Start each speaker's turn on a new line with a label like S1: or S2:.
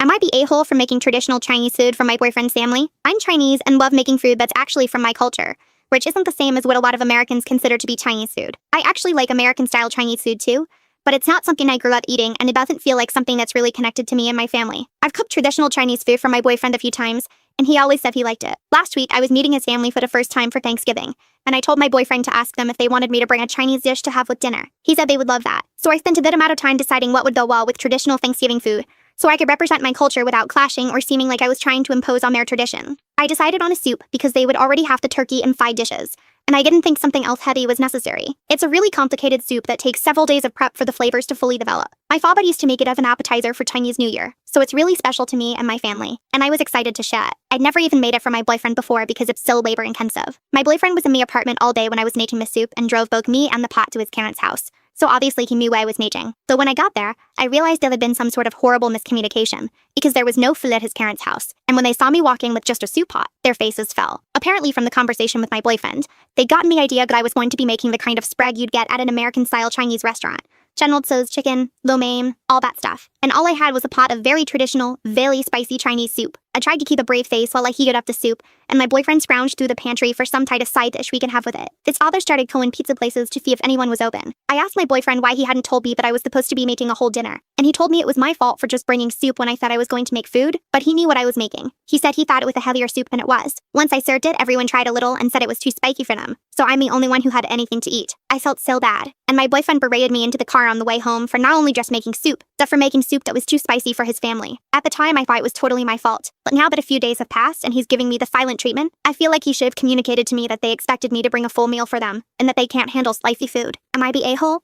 S1: Am I the a-hole for making traditional Chinese food for my boyfriend's family? I'm Chinese and love making food that's actually from my culture, which isn't the same as what a lot of Americans consider to be Chinese food. I actually like American-style Chinese food too, but it's not something I grew up eating, and it doesn't feel like something that's really connected to me and my family. I've cooked traditional Chinese food for my boyfriend a few times, and he always said he liked it. Last week, I was meeting his family for the first time for Thanksgiving, and I told my boyfriend to ask them if they wanted me to bring a Chinese dish to have with dinner. He said they would love that. So I spent a bit amount of time deciding what would go well with traditional Thanksgiving food, so I could represent my culture without clashing or seeming like I was trying to impose on their tradition. I decided on a soup because they would already have the turkey and side dishes, and I didn't think something else heavy was necessary. It's a really complicated soup that takes several days of prep for the flavors to fully develop. My father used to make it as an appetizer for Chinese New Year, so it's really special to me and my family, and I was excited to share it. I'd never even made it for my boyfriend before because it's so labor-intensive. My boyfriend was in the apartment all day when I was making the soup and drove both me and the pot to his parents' house, so obviously he knew where I was making. Though when I got there, I realized there had been some sort of horrible miscommunication, because there was no food at his parents' house, and when they saw me walking with just a soup pot, their faces fell. Apparently from the conversation with my boyfriend, they'd gotten the idea that I was going to be making the kind of spread you'd get at an American-style Chinese restaurant. General Tso's chicken, lo mein, all that stuff. And all I had was a pot of very traditional, very spicy Chinese soup. I tried to keep a brave face while I heated up the soup, and my boyfriend scrounged through the pantry for some type of side dish we can have with it. His father started calling pizza places to see if anyone was open. I asked my boyfriend why he hadn't told me that I was supposed to be making a whole dinner, and he told me it was my fault for just bringing soup when I said I was going to make food, but he knew what I was making. He said he thought it was a heavier soup than it was. Once I served it, everyone tried a little and said it was too spicy for them, so I'm the only one who had anything to eat. I felt so bad, and my boyfriend berated me into the car on the way home for not only just making soup, but for making soup that was too spicy for his family. At the time, I thought it was totally my fault, but now that a few days have passed and he's giving me the silent treatment, I feel like he should have communicated to me that they expected me to bring a full meal for them, and that they can't handle spicy food. Am I the a-hole?